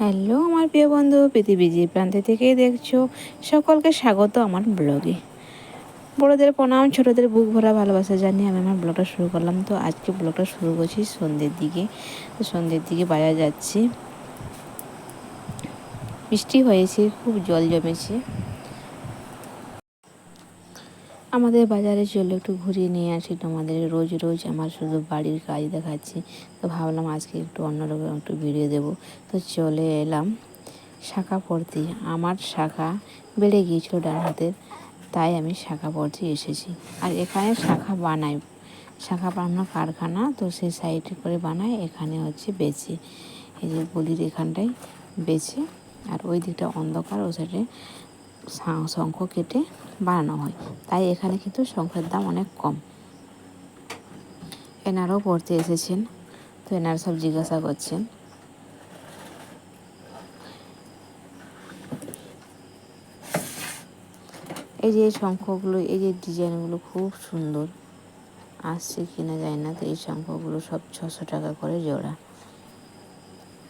Hello আমার প্রিয় বন্ধু, পৃথিবীর যে প্রান্তে থেকেই দেখছো সকলকে স্বাগত আমার ব্লগে। বড়োদের প্রণাম, ছোটোদের বুক ভরা ভালোবাসা জানিয়ে আমি আমার ব্লগটা শুরু করলাম। তো আজকে ব্লগটা শুরু করছি সন্ধ্যের দিকে। তো সন্ধ্যের দিকে বাজার যাচ্ছি, বৃষ্টি হয়েছে, খুব জল জমেছে। আমাদের বাজারে চলে একটু ঘুরিয়ে নিয়ে আসি তোমাদের। রোজ রোজ আমার শুধু বাড়ির কাজ দেখাচ্ছি, তো ভাবলাম আজকে একটু অন্যরকম একটু ভিডিও দেবো। তো চলে এলাম শাখা পড়তে। আমার শাখা বেড়ে গিয়েছিল ডান হাতের, তাই আমি শাখা পড়তে এসেছি। আর এখানে শাখা বানাই, শাখা বানানোর কারখানা, তো সেই সাইডে করে বানায়, এখানে হচ্ছে বেচে। এই যে গলির এখানটায় বেচে, আর ওই দিকটা অন্ধকার, ওই সাইডে শঙ্খ কেটে বানানো হয়। তাই এখানে কিন্তু শঙ্খের দাম অনেক কম। এনারাও পড়তে এসেছেন, তো এনারা সব জিজ্ঞাসা করছেন। এই যে শঙ্খগুলো, এই যে ডিজাইনগুলো খুব সুন্দর, আসছে কিনা যায় না। তো এই শঙ্খগুলো সব 600 টাকা করে জোড়া।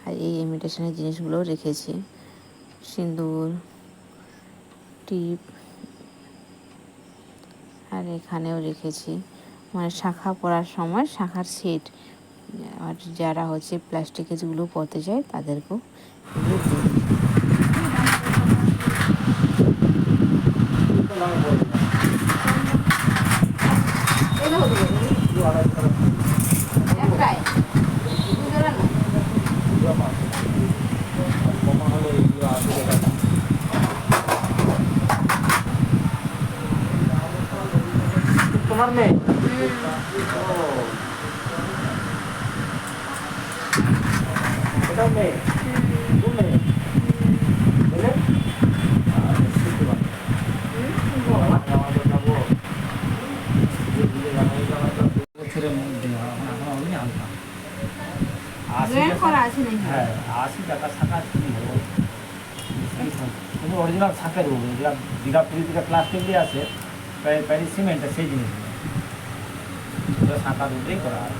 আর এই ইমিটেশনের জিনিসগুলো রেখেছি, সিঁদুর, টিপ, আর এখানেও রেখেছি মানে শাখা পরার সময় শাখার সেট। আর যারা হচ্ছে প্লাস্টিকের যেগুলো পরতে চায় তাদেরকেও তোমার মেয়ে এটা মেয়ে, তুমি মেয়ে বছরের মধ্যে এখন হবে না হালকা 80 টাকা শাখা কিন্তু অরিজিনাল শাখা দেবো, যেটা দীঘা পুরী থেকে প্লাস্টিক দিয়ে আছে, প্যারিস সিমেন্ট, সেই জিনিসগুলো শাখা দুটোই করা আছে।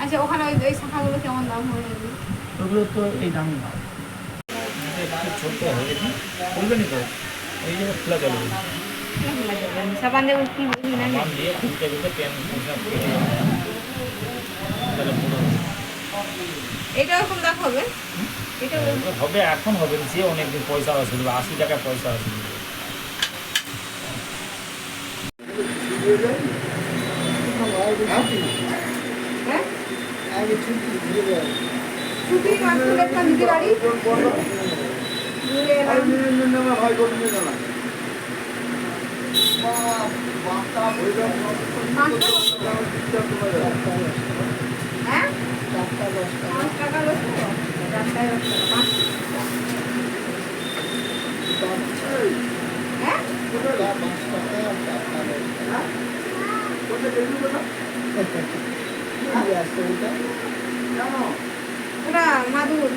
আচ্ছা, ওখানে ওই শাখাগুলো কেমন দাম হয়ে যাবে? ওগুলো তো এই দামই দাম, একটু ছোট হয়ে গেছে, বলবেনি তো এই যে খোলা জল সাবান দেবো কি বলবি না? সাবান দিয়ে খুলতে খুলতে পেন এটা এখন দেখাবে, এটা হবে, এখন হবে যে অনেকদিন পয়সা আসবে, 80 টাকা পয়সা আসবে। ছুটি মাসুলের কাছে বাড়ি ঘুরে এলাম। হ্যাঁ, 5 টাকা লোক, 4 টাকা 5। হ্যাঁ, ওটা মাদুর।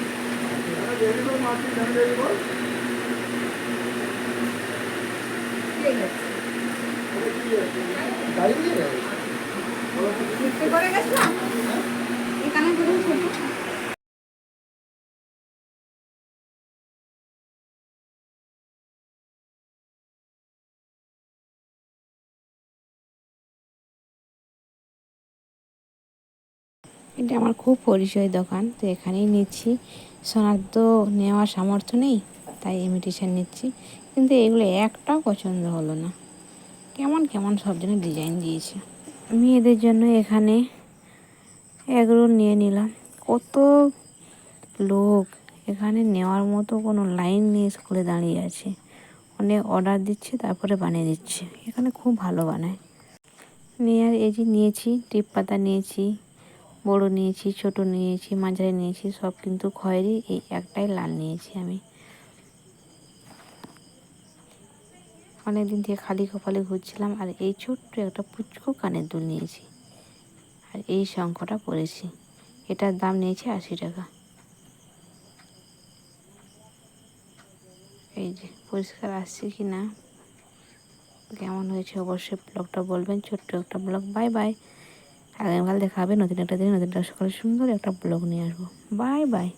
করে গেছিলাম এখানে ধরুন ছোট। এটা আমার খুব পরিচয় দোকান, তো এখানেই নিচ্ছি। সোনার তো নেওয়ার সামর্থ্য নেই, তাই ইমিটেশন নিচ্ছি। কিন্তু এগুলো একটাও পছন্দ হলো না, কেমন কেমন সব জন্য ডিজাইন দিয়েছে। মেয়েদের জন্য এখানে এগরোল নিয়ে নিলাম। কত লোক, এখানে নেওয়ার মতো কোনো লাইন নেই, স্কুলে দাঁড়িয়ে আছে। অনেক অর্ডার দিচ্ছে, তারপরে বানিয়ে দিচ্ছে। এখানে খুব ভালো বানায়। নেয়ার এই যে নিয়েছি, টিপ পাতা নিয়েছি, বড় নিয়েছি, ছোট নিয়েছি, মাঝারি নিয়েছি, সব কিন্তু খয়েরি। এই একটাই লাল নিয়েছি আমি। অনেকদিন থেকে খালি কপালে ঘুরছিলাম, আর এই ছোট্ট একটা পুচকু কানের দুল নিয়েছি, আর এই শঙ্খটা পরেছি। এটার দাম নিয়েছে 80 টাকা। এই যে পরিষ্কার আসছে কি না, কেমন হয়েছে অবশ্যই ব্লগটা বলবেন। ছোট্ট একটা ব্লগ। Bye bye. আগামীকাল দেখা হবে নতুন একটা দিনে, নতুন একটা সকালে সুন্দর একটা ব্লগ নিয়ে আসবো। Bye bye.